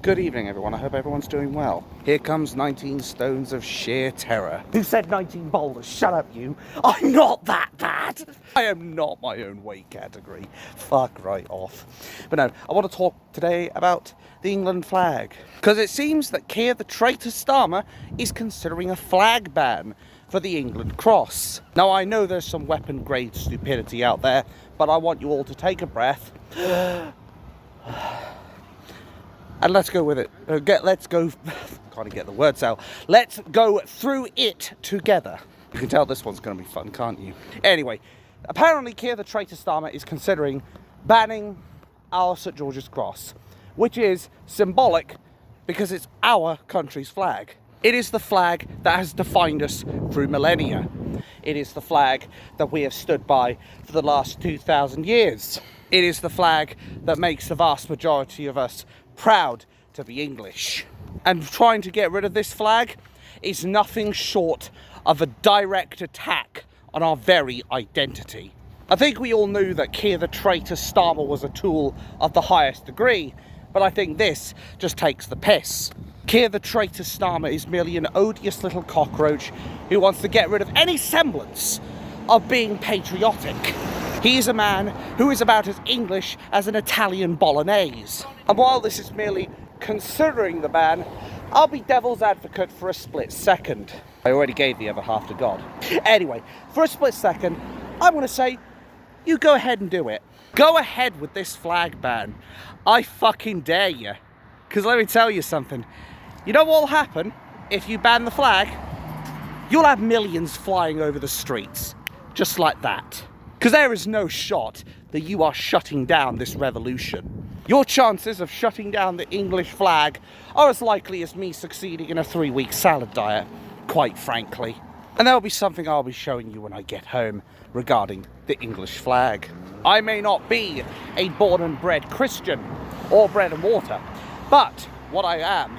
Good evening, everyone. I hope everyone's doing well. Here comes 19 stones of sheer terror. Who said 19 boulders? Shut up, you. I'm not that bad. I am not my own weight category. Fuck right off. But no, I want to talk today about the England flag. Because it seems that Keir, the traitor Starmer, is considering a flag ban for the England cross. Now, I know there's some weapon-grade stupidity out there, but I want you all to take a breath. And let's go with it. Let's go. Can't get the words out. Let's go through it together. You can tell this one's going to be fun, can't you? Anyway, apparently Keir the traitor Starmer is considering banning our St George's Cross, which is symbolic because it's our country's flag. It is the flag that has defined us through millennia. It is the flag that we have stood by for the last 2,000 years. It is the flag that makes the vast majority of us proud to be English. And trying to get rid of this flag is nothing short of a direct attack on our very identity. I think we all knew that Keir the traitor Starmer was a tool of the highest degree, but I think this just takes the piss. Keir the traitor Starmer is merely an odious little cockroach who wants to get rid of any semblance of being patriotic. He is a man who is about as English as an Italian bolognese. And while this is merely considering the ban, I'll be devil's advocate for a split second. I already gave the other half to God. Anyway, for a split second, I'm going to say, you go ahead and do it. Go ahead with this flag ban. I fucking dare you. Because let me tell you something. You know what will happen if you ban the flag? You'll have millions flying over the streets. Just like that. Because there is no shot that you are shutting down this revolution. Your chances of shutting down the English flag are as likely as me succeeding in a 3-week salad diet, quite frankly. And there'll be something I'll be showing you when I get home regarding the English flag. I may not be a born and bred Christian or bread and water, but what I am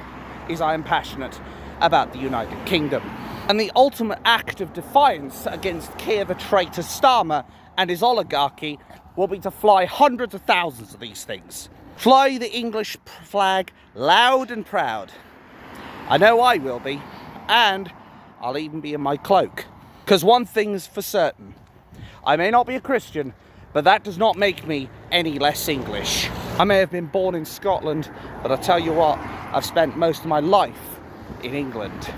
is I am passionate about the United Kingdom. And the ultimate act of defiance against Keir the traitor Starmer and his oligarchy will be to fly hundreds of thousands of these things. Fly the English flag loud and proud. I know I will be, and I'll even be in my cloak. Because one thing's for certain, I may not be a Christian, but that does not make me any less English. I may have been born in Scotland, but I'll tell you what, I've spent most of my life in England.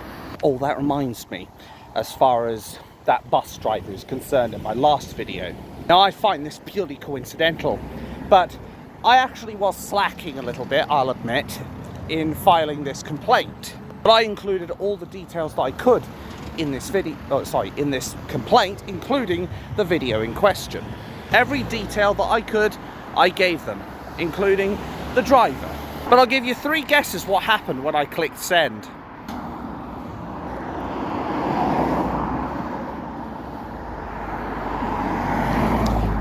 Oh, that reminds me, as far as that bus driver is concerned in my last video. Now, I find this purely coincidental, but I actually was slacking a little bit, I'll admit, in filing this complaint. But I included all the details that I could in this in this complaint, including the video in question. Every detail that I could, I gave them, including the driver. But I'll give you 3 guesses what happened when I clicked send.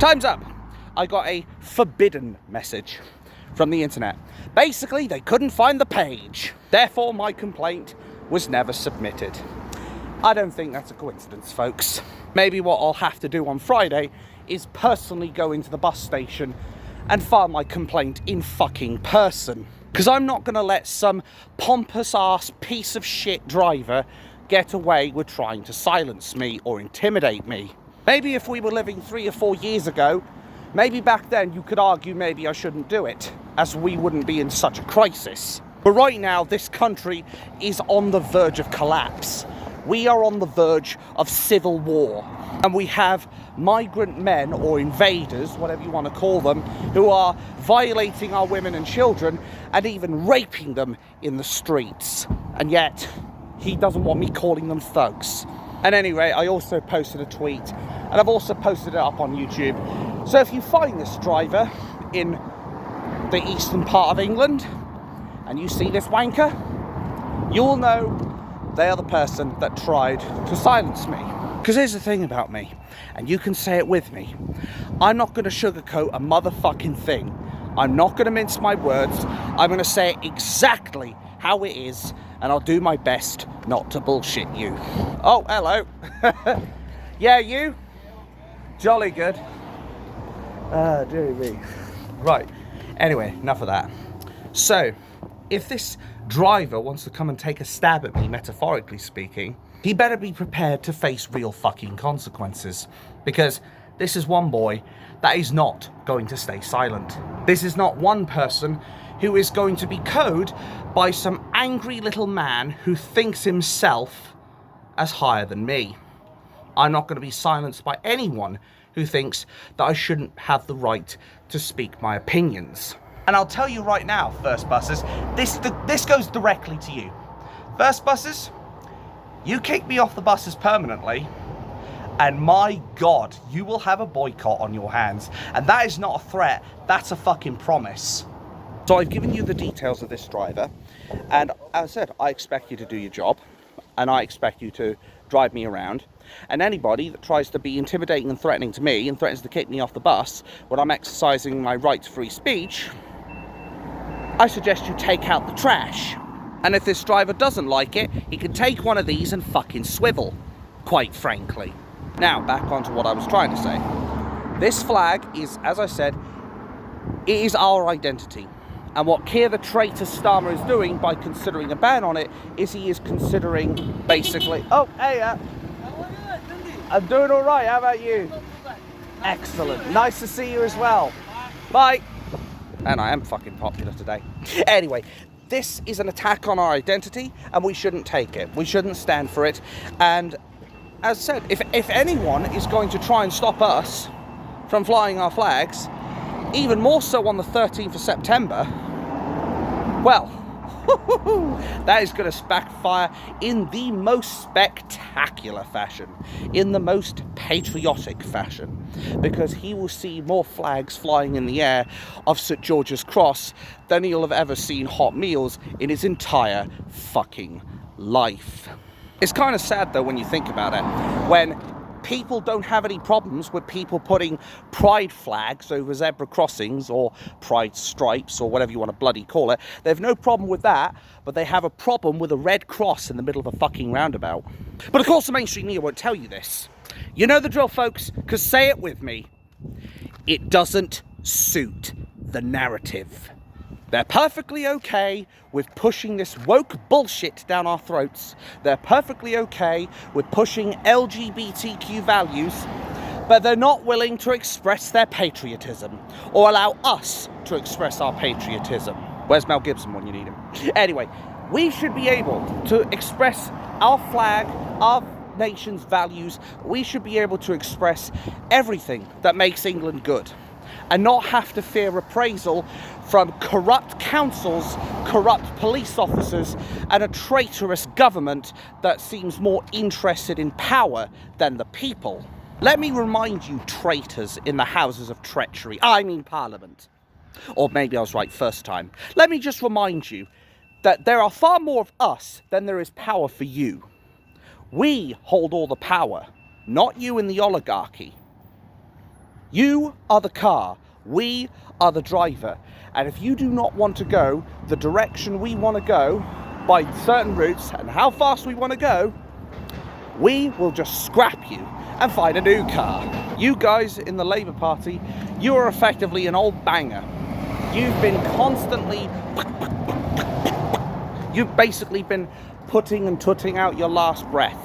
Time's up. I got a forbidden message from the internet. Basically, they couldn't find the page. Therefore, my complaint was never submitted. I don't think that's a coincidence, folks. Maybe what I'll have to do on Friday is personally go into the bus station and file my complaint in fucking person. Because I'm not going to let some pompous-ass piece of shit driver get away with trying to silence me or intimidate me. Maybe if we were living 3 or 4 years ago, maybe back then you could argue maybe I shouldn't do it, as we wouldn't be in such a crisis. But right now, this country is on the verge of collapse. We are on the verge of civil war. And we have migrant men, or invaders, whatever you want to call them, who are violating our women and children and even raping them in the streets. And yet, he doesn't want me calling them thugs. At any rate, I also posted a tweet, and I've also posted it up on YouTube. So if you find this driver in the eastern part of England, and you see this wanker, you'll know they are the person that tried to silence me. Because here's the thing about me, and you can say it with me, I'm not going to sugarcoat a motherfucking thing. I'm not going to mince my words. I'm going to say it exactly how it is, and I'll do my best not to bullshit you. Oh, hello. Yeah, you? Jolly good. Dear me. Right. Anyway, enough of that. So, if this driver wants to come and take a stab at me, metaphorically speaking, he better be prepared to face real fucking consequences. Because this is one boy that is not going to stay silent. This is not one person who is going to be cowed by some angry little man who thinks himself as higher than me. I'm not going to be silenced by anyone who thinks that I shouldn't have the right to speak my opinions. And I'll tell you right now, First Buses, this goes directly to you. First Buses, you kick me off the buses permanently, and my God, you will have a boycott on your hands. And that is not a threat, that's a fucking promise. So I've given you the details of this driver, and as I said, I expect you to do your job, and I expect you to drive me around. And anybody that tries to be intimidating and threatening to me and threatens to kick me off the bus when I'm exercising my right to free speech, I suggest you take out the trash. And if this driver doesn't like it, he can take one of these and fucking swivel, quite frankly. Now, back onto what I was trying to say. This flag is, as I said, it is our identity. And what Keir the traitor Starmer is doing by considering a ban on it is he is considering basically... Oh, hey, I'm doing all right. How about you? Excellent. Nice to see you as well. Bye. And I am fucking popular today. Anyway, this is an attack on our identity, and we shouldn't take it. We shouldn't stand for it. And as I said, if anyone is going to try and stop us from flying our flags, even more so on the 13th of September, well, that is going to backfire in the most spectacular fashion, in the most patriotic fashion, because he will see more flags flying in the air of St. George's Cross than he'll have ever seen hot meals in his entire fucking life. It's kind of sad though when you think about it, when people don't have any problems with people putting pride flags over zebra crossings or pride stripes or whatever you want to bloody call it. They have no problem with that, but they have a problem with a red cross in the middle of a fucking roundabout. But of course the mainstream media won't tell you this. You know the drill, folks, because say it with me. It doesn't suit the narrative. They're perfectly okay with pushing this woke bullshit down our throats. They're perfectly okay with pushing LGBTQ values, but they're not willing to express their patriotism or allow us to express our patriotism. Where's Mel Gibson when you need him? Anyway, we should be able to express our flag, our nation's values. We should be able to express everything that makes England good, and not have to fear reprisal from corrupt councils, corrupt police officers, and a traitorous government that seems more interested in power than the people. Let me remind you, traitors in the houses of treachery, I mean Parliament. Or maybe I was right first time. Let me just remind you that there are far more of us than there is power for you. We hold all the power, not you in the oligarchy. You are the car, we are the driver, and if you do not want to go the direction we want to go by certain routes and how fast we want to go, we will just scrap you and find a new car. You guys in the Labour Party, you are effectively an old banger. You've been constantly, you've basically been putting and tutting out your last breath.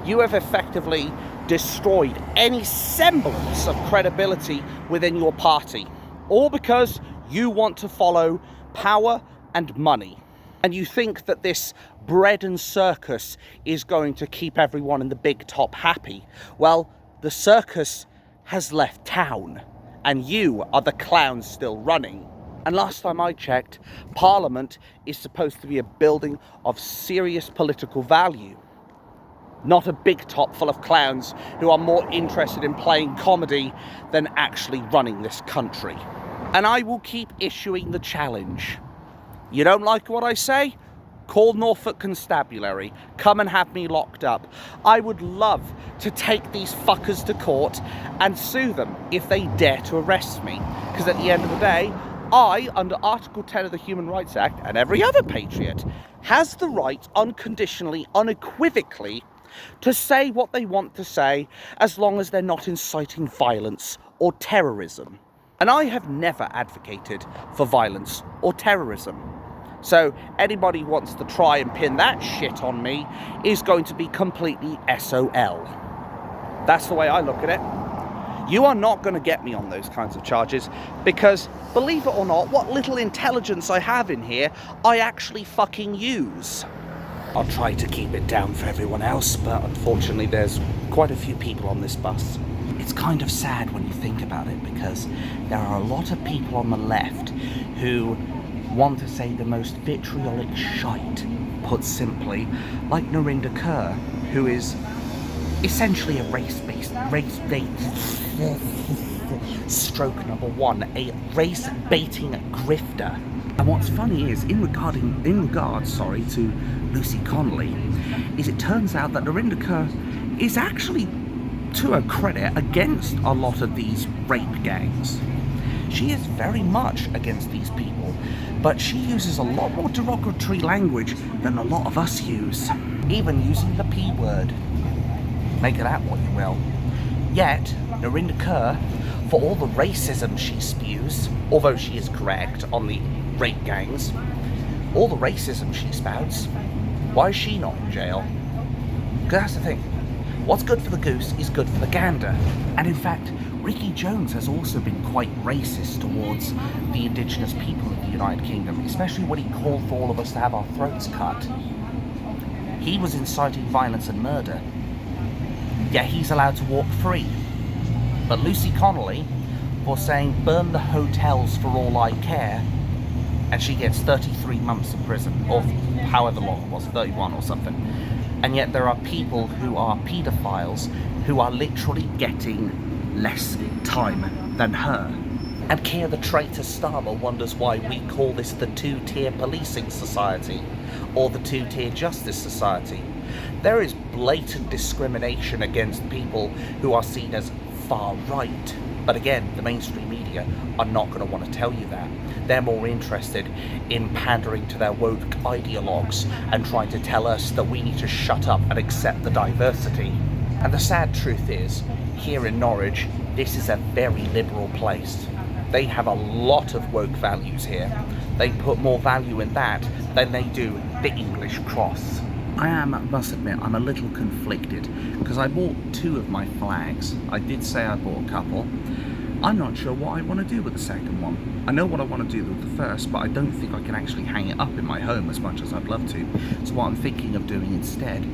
You have effectively destroyed any semblance of credibility within your party, all because you want to follow power and money. And you think that this bread and circus is going to keep everyone in the big top happy. Well, the circus has left town, and you are the clowns still running. And last time I checked, Parliament is supposed to be a building of serious political value, not a big top full of clowns who are more interested in playing comedy than actually running this country. And I will keep issuing the challenge. You don't like what I say? Call Norfolk Constabulary. Come and have me locked up. I would love to take these fuckers to court and sue them if they dare to arrest me. Because at the end of the day, I, under Article 10 of the Human Rights Act, and every other patriot, has the right unconditionally, unequivocally, to say what they want to say, as long as they're not inciting violence or terrorism. And I have never advocated for violence or terrorism. So anybody who wants to try and pin that shit on me is going to be completely SOL. That's the way I look at it. You are not going to get me on those kinds of charges because, believe it or not, what little intelligence I have in here, I actually fucking use. I'll try to keep it down for everyone else, but unfortunately there's quite a few people on this bus. It's kind of sad when you think about it because there are a lot of people on the left who want to say the most vitriolic shite, put simply, like Narinder Kaur, who is essentially a race-based, stroke number one, a race-baiting grifter. And what's funny is, in regards to Lucy Connolly, is it turns out that Narinder Kaur is actually, to her credit, against a lot of these rape gangs. She is very much against these people, but she uses a lot more derogatory language than a lot of us use, even using the P word. Make of that what you will. Yet, Narinder Kaur, for all the racism she spews, although she is correct on the rape gangs, all the racism she spouts, why is she not in jail? Because that's the thing. What's good for the goose is good for the gander. And in fact, Ricky Jones has also been quite racist towards the indigenous people of the United Kingdom, especially when he called for all of us to have our throats cut. He was inciting violence and murder, yet he's allowed to walk free. But Lucy Connolly, for saying burn the hotels for all I care, and she gets 33 months in prison, or however long it was, 31 or something. And yet there are people who are paedophiles who are literally getting less time than her. And Keir the traitor Starmer wonders why we call this the two-tier policing society, or the two-tier justice society. There is blatant discrimination against people who are seen as far right. But again, the mainstream media are not going to want to tell you that. They're more interested in pandering to their woke ideologues and trying to tell us that we need to shut up and accept the diversity. And the sad truth is, here in Norwich, this is a very liberal place. They have a lot of woke values here. They put more value in that than they do the English cross. I must admit, I'm a little conflicted because I bought 2 of my flags. I did say I bought a couple. I'm not sure what I want to do with the second one. I know what I want to do with the first, but I don't think I can actually hang it up in my home as much as I'd love to. So what I'm thinking of doing instead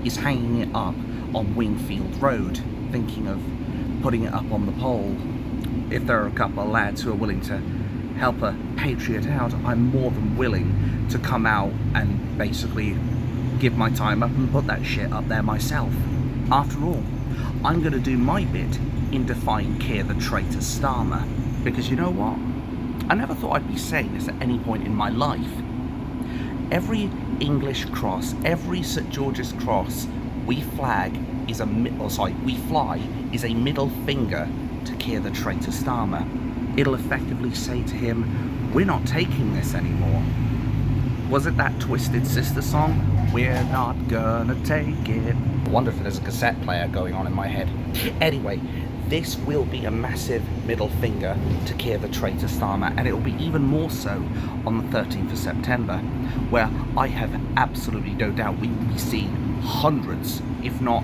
is hanging it up on Wingfield Road, thinking of putting it up on the pole. If there are a couple of lads who are willing to help a patriot out, I'm more than willing to come out and basically give my time up and put that shit up there myself. After all, I'm going to do my bit in defying Keir the traitor Starmer. Because you know what? I never thought I'd be saying this at any point in my life. Every English cross, every St George's cross we fly is a middle finger to Keir the traitor Starmer. It'll effectively say to him, we're not taking this anymore. Was it that Twisted Sister song? We're not gonna take it. I wonder if there's a cassette player going on in my head. Anyway, this will be a massive middle finger to Keir the traitor Starmer, and it will be even more so on the 13th of September, where I have absolutely no doubt we will be seeing hundreds, if not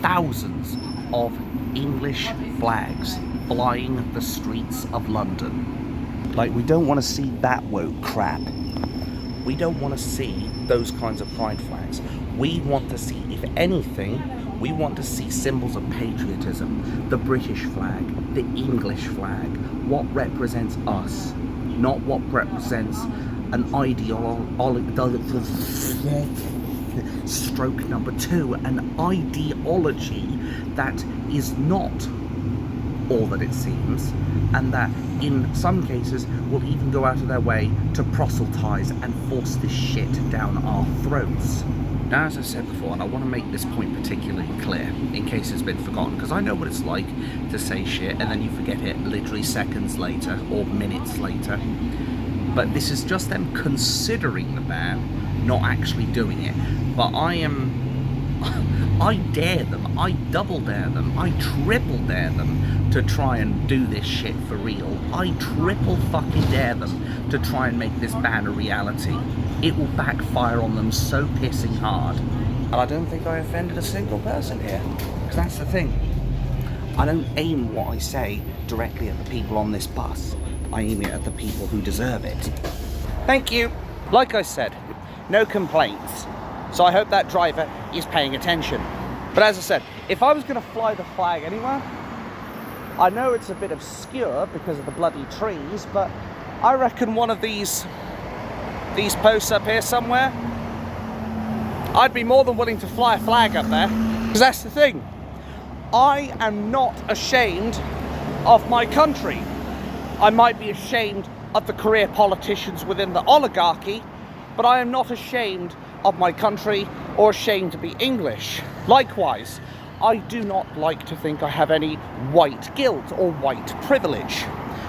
thousands, of English flags flying the streets of London. Like, we don't want to see that woke crap. We don't want to see those kinds of pride flags. We want to see, if anything, we want to see symbols of patriotism. The British flag, the English flag, what represents us, not what represents an stroke number 2, an ideology that is not all that it seems, and that in some cases will even go out of their way to proselytize and force this shit down our throats. Now, as I said before, and I want to make this point particularly clear in case it's been forgotten, because I know what it's like to say shit and then you forget it literally seconds later or minutes later. But this is just them considering the ban, not actually doing it. But I I dare them, I double dare them, I triple dare them to try and do this shit for real. I triple fucking dare them to try and make this ban a reality. It will backfire on them so pissing hard. And I don't think I offended a single person here. Because that's the thing. I don't aim what I say directly at the people on this bus. I aim it at the people who deserve it. Thank you. Like I said, no complaints. So I hope that driver is paying attention. But as I said, if I was going to fly the flag anywhere, I know it's a bit obscure because of the bloody trees, but I reckon one of these posts up here somewhere, I'd be more than willing to fly a flag up there. Because that's the thing. I am not ashamed of my country. I might be ashamed of the career politicians within the oligarchy, but I am not ashamed of my country or ashamed to be English. Likewise, I do not like to think I have any white guilt or white privilege.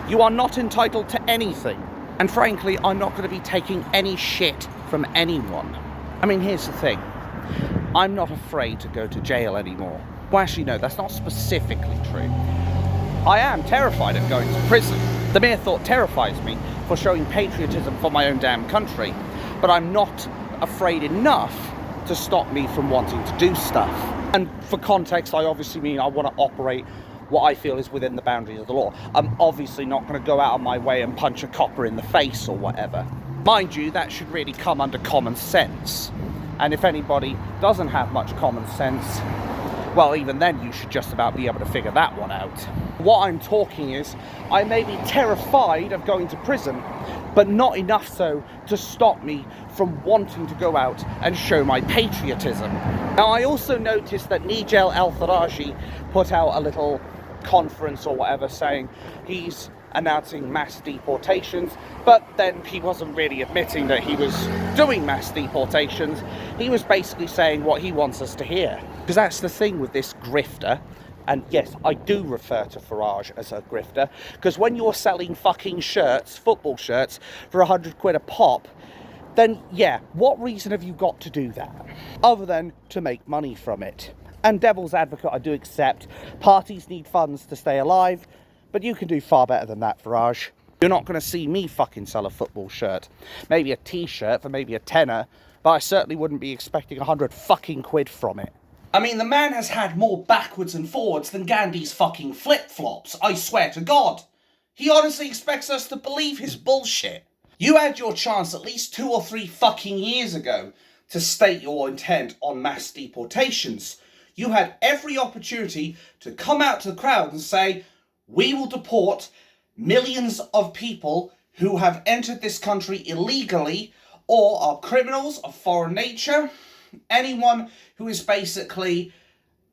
You are not entitled to anything. And frankly, I'm not going to be taking any shit from anyone. I mean, here's the thing. I'm not afraid to go to jail anymore. Well, actually, no, that's not specifically true. I am terrified of going to prison. The mere thought terrifies me for showing patriotism for my own damn country. But I'm not afraid enough to stop me from wanting to do stuff. And for context, I obviously mean I want to operate what I feel is within the boundaries of the law. I'm obviously not going to go out of my way and punch a copper in the face or whatever. Mind you, that should really come under common sense. And if anybody doesn't have much common sense, well, even then you should just about be able to figure that one out. What I'm talking is, I may be terrified of going to prison, but not enough so to stop me from wanting to go out and show my patriotism. Now, I also noticed that Nigel Farage put out a little conference or whatever saying he's announcing mass deportations, but then he wasn't really admitting that he was doing mass deportations. He was basically saying what he wants us to hear. Because that's the thing with this grifter. And yes, I do refer to Farage as a grifter, because when you're selling fucking shirts, football shirts, for 100 quid a pop, then yeah, what reason have you got to do that? Other than to make money from it. And devil's advocate, I do accept, parties need funds to stay alive, but you can do far better than that, Farage. You're not going to see me fucking sell a football shirt. Maybe a t-shirt for maybe a tenner, but I certainly wouldn't be expecting 100 fucking quid from it. I mean, the man has had more backwards and forwards than Gandhi's fucking flip-flops, I swear to God. He honestly expects us to believe his bullshit. You had your chance at least 2 or 3 fucking years ago to state your intent on mass deportations. You had every opportunity to come out to the crowd and say, we will deport millions of people who have entered this country illegally or are criminals of foreign nature. Anyone who is basically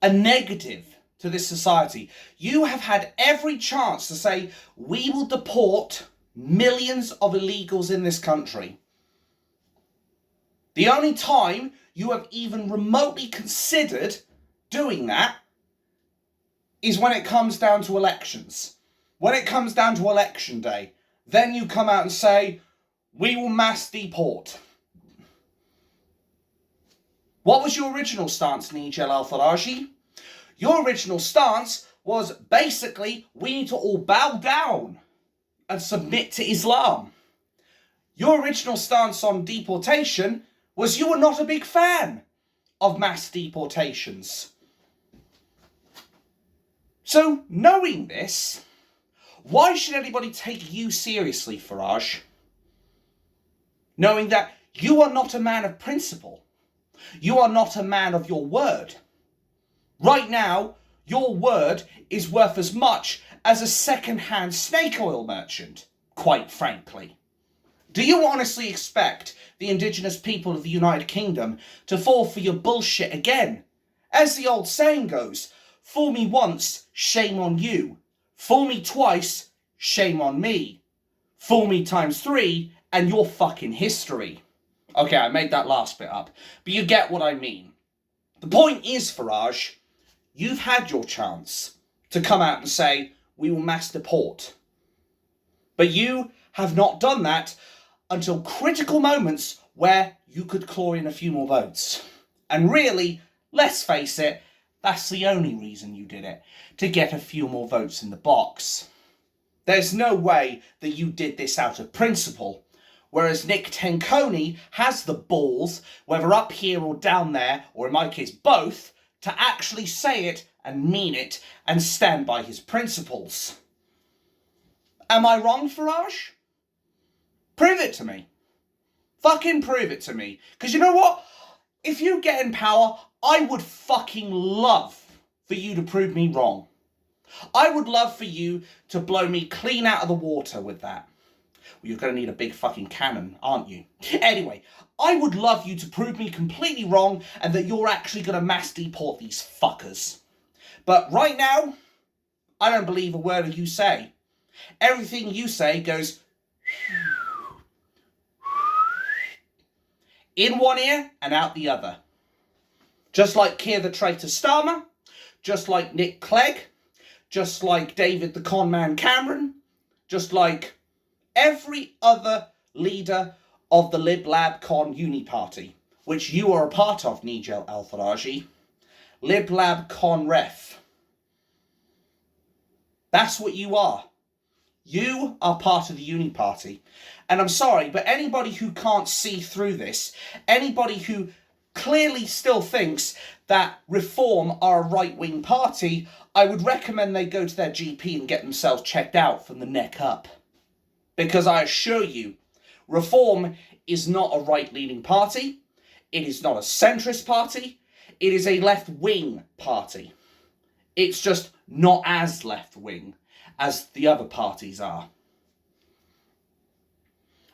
a negative to this society. You have had every chance to say, we will deport millions of illegals in this country. The only time you have even remotely considered doing that is when it comes down to elections. When it comes down to election day, then you come out and say, we will mass deport. What was your original stance, Nigel Farage? Your original stance was basically, we need to all bow down and submit to Islam. Your original stance on deportation was you were not a big fan of mass deportations. So, knowing this, why should anybody take you seriously, Farage? Knowing that you are not a man of principle. You are not a man of your word. Right now, your word is worth as much as a second-hand snake oil merchant, quite frankly. Do you honestly expect the indigenous people of the United Kingdom to fall for your bullshit again? As the old saying goes, fool me once, shame on you. Fool me twice, shame on me. Fool me times 3, and you're fucking history. Okay, I made that last bit up, but you get what I mean. The point is, Farage, you've had your chance to come out and say, we will mass deport. But you have not done that until critical moments where you could claw in a few more votes. And really, let's face it, that's the only reason you did it, to get a few more votes in the box. There's no way that you did this out of principle, whereas Nick Tenconi has the balls, whether up here or down there, or in my case both, to actually say it and mean it and stand by his principles. Am I wrong, Farage? Prove it to me. Fucking prove it to me. Because you know what? If you get in power, I would fucking love for you to prove me wrong. I would love for you to blow me clean out of the water with that. Well, you're going to need a big fucking cannon, aren't you? Anyway, I would love you to prove me completely wrong and that you're actually going to mass deport these fuckers. But right now, I don't believe a word you say. Everything you say goes in one ear and out the other. Just like Keir the traitor Starmer, just like Nick Clegg, just like David the conman Cameron, just like every other leader of the Lib Lab Con Uni Party, which you are a part of, Nigel Farage. Lib Lab Con Ref. That's what you are. You are part of the Uni Party. And I'm sorry, but anybody who can't see through this, anybody who clearly still thinks that Reform are a right-wing party, I would recommend they go to their GP and get themselves checked out from the neck up. Because I assure you, Reform is not a right-leaning party. It is not a centrist party. It is a left-wing party. It's just not as left-wing as the other parties are.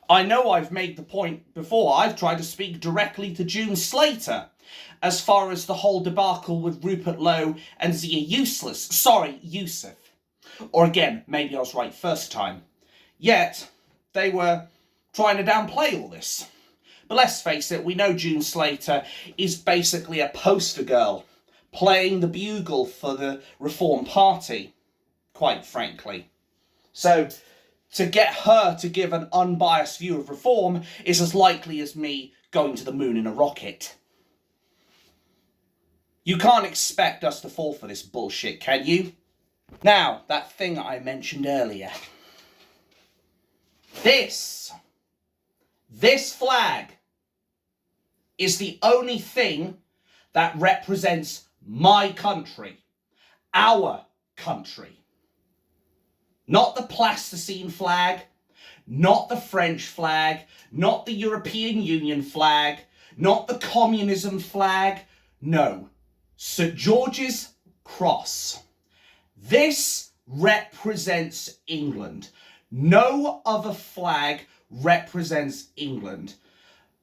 I know I've made the point before. I've tried to speak directly to June Slater as far as the whole debacle with Rupert Lowe and Zia Yusuf. Or again, maybe I was right first time. Yet, they were trying to downplay all this. But let's face it, we know June Slater is basically a poster girl, playing the bugle for the Reform Party, quite frankly. So, to get her to give an unbiased view of Reform is as likely as me going to the moon in a rocket. You can't expect us to fall for this bullshit, can you? Now, that thing I mentioned earlier. This flag is the only thing that represents my country, our country. Not the plasticine flag, not the French flag, not the European Union flag, not the communism flag. No, St. George's Cross. This represents England. No other flag represents England.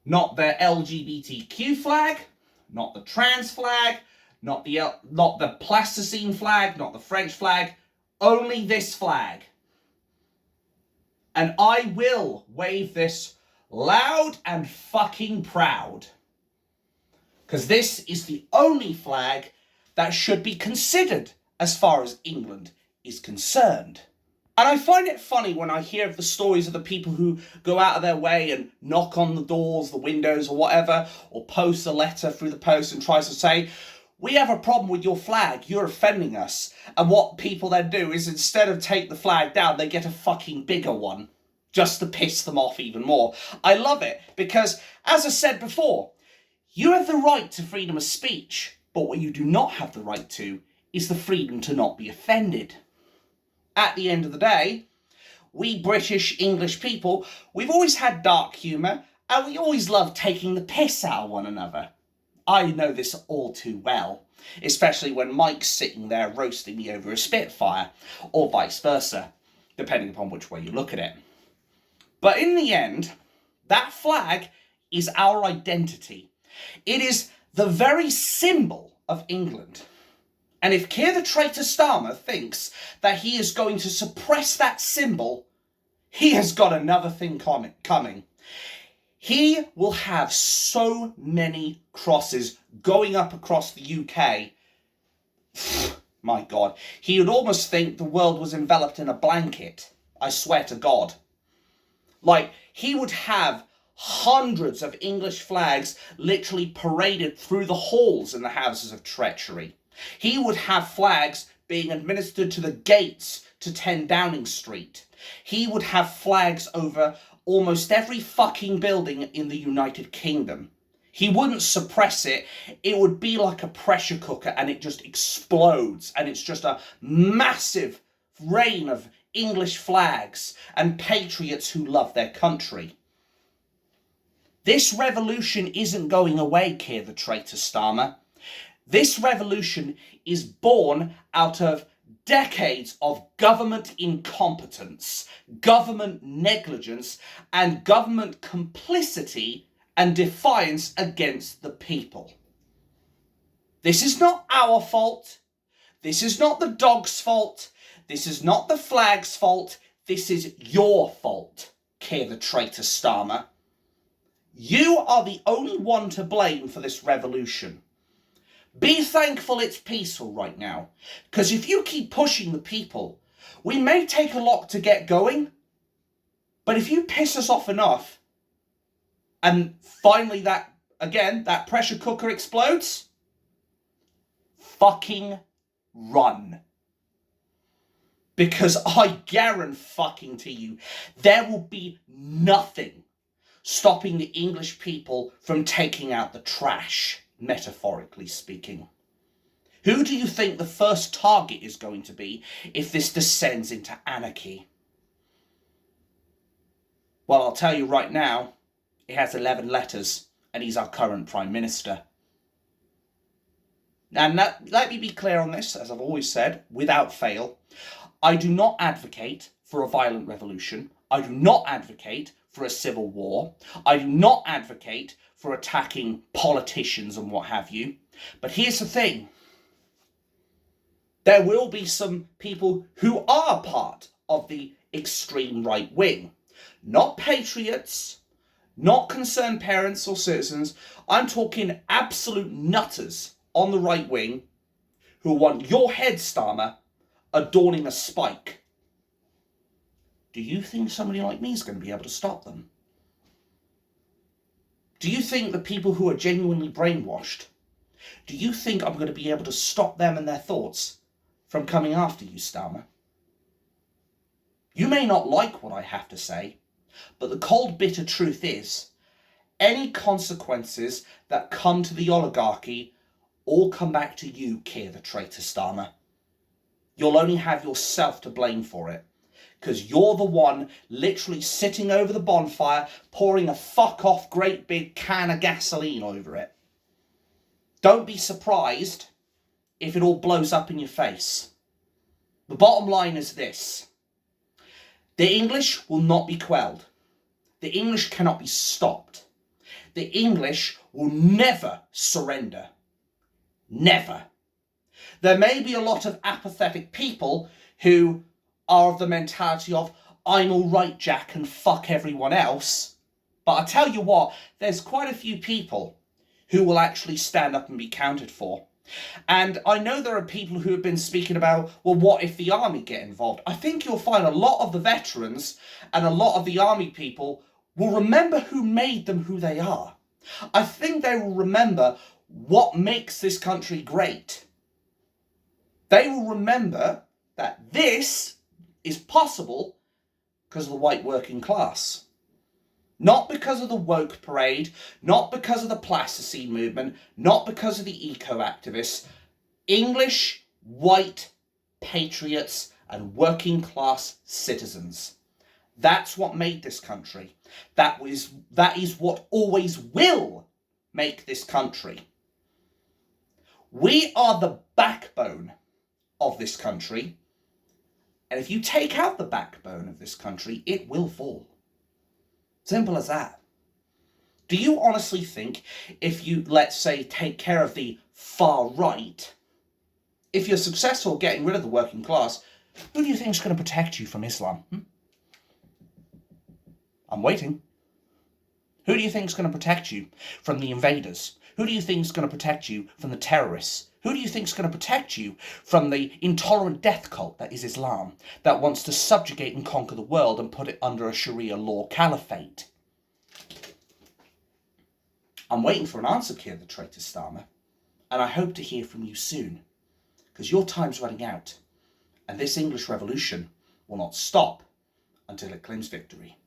Not the LGBTQ flag, not the trans flag, not the plasticine flag, not the French flag. Only this flag. And I will wave this loud and fucking proud. Because this is the only flag that should be considered as far as England is concerned. And I find it funny when I hear of the stories of the people who go out of their way and knock on the doors, the windows or whatever, or post a letter through the post and tries to say, we have a problem with your flag, you're offending us. And what people then do is instead of take the flag down, they get a fucking bigger one, just to piss them off even more. I love it, because as I said before, you have the right to freedom of speech, but what you do not have the right to is the freedom to not be offended. At the end of the day, we British English people, we've always had dark humour, and we always love taking the piss out of one another. I know this all too well, especially when Mike's sitting there roasting me over a Spitfire, or vice versa, depending upon which way you look at it. But in the end, that flag is our identity. It is the very symbol of England. And if Keir the traitor Starmer thinks that he is going to suppress that symbol, he has got another thing coming. He will have so many crosses going up across the UK. My God, he would almost think the world was enveloped in a blanket. I swear to God. Like, he would have hundreds of English flags literally paraded through the halls in the houses of treachery. He would have flags being administered to the gates to 10 Downing Street. He would have flags over almost every fucking building in the United Kingdom. He wouldn't suppress it. It would be like a pressure cooker and it just explodes. And it's just a massive rain of English flags and patriots who love their country. This revolution isn't going away, Keir the traitor Starmer. This revolution is born out of decades of government incompetence, government negligence, and government complicity and defiance against the people. This is not our fault. This is not the dog's fault. This is not the flag's fault. This is your fault, Keir the traitor Starmer. You are the only one to blame for this revolution. Be thankful it's peaceful right now, because if you keep pushing the people, we may take a lot to get going, but if you piss us off enough, and finally that pressure cooker explodes, fucking run. Because I guarantee you, there will be nothing stopping the English people from taking out the trash, metaphorically speaking. Who do you think the first target is going to be if this descends into anarchy? Well, I'll tell you right now, it has 11 letters, and he's our current Prime Minister. And let me be clear on this, as I've always said, without fail. I do not advocate for a violent revolution. I do not advocate for a civil war. I do not advocate for attacking politicians and what have you. But here's the thing. There will be some people who are part of the extreme right wing. Not patriots, not concerned parents or citizens. I'm talking absolute nutters on the right wing who want your head, Starmer, adorning a spike. Do you think somebody like me is going to be able to stop them? Do you think the people who are genuinely brainwashed, do you think I'm going to be able to stop them and their thoughts from coming after you, Starmer? You may not like what I have to say, but the cold, bitter truth is, any consequences that come to the oligarchy all come back to you, Keir the traitor Starmer. You'll only have yourself to blame for it, because you're the one literally sitting over the bonfire, pouring a fuck-off great big can of gasoline over it. Don't be surprised if it all blows up in your face. The bottom line is this. The English will not be quelled. The English cannot be stopped. The English will never surrender. Never. There may be a lot of apathetic people who are of the mentality of, I'm all right, Jack, and fuck everyone else. But I tell you what, there's quite a few people who will actually stand up and be counted for. And I know there are people who have been speaking about, well, what if the army get involved? I think you'll find a lot of the veterans and a lot of the army people will remember who made them who they are. I think they will remember what makes this country great. They will remember that this is possible because of the white working class. Not because of the woke parade, not because of the plasticine movement, not because of the eco-activists. English, white, patriots and working class citizens. That's what made this country. That is what always will make this country. We are the backbone of this country. And if you take out the backbone of this country, it will fall. Simple as that. Do you honestly think if you, let's say, take care of the far right, if you're successful getting rid of the working class, who do you think is going to protect you from Islam? I'm waiting. Who do you think is going to protect you from the invaders? Who do you think is going to protect you from the terrorists? Who do you think is going to protect you from the intolerant death cult that is Islam, that wants to subjugate and conquer the world and put it under a Sharia law caliphate? I'm waiting for an answer, Keir the traitor Starmer, and I hope to hear from you soon, because your time's running out, and this English revolution will not stop until it claims victory.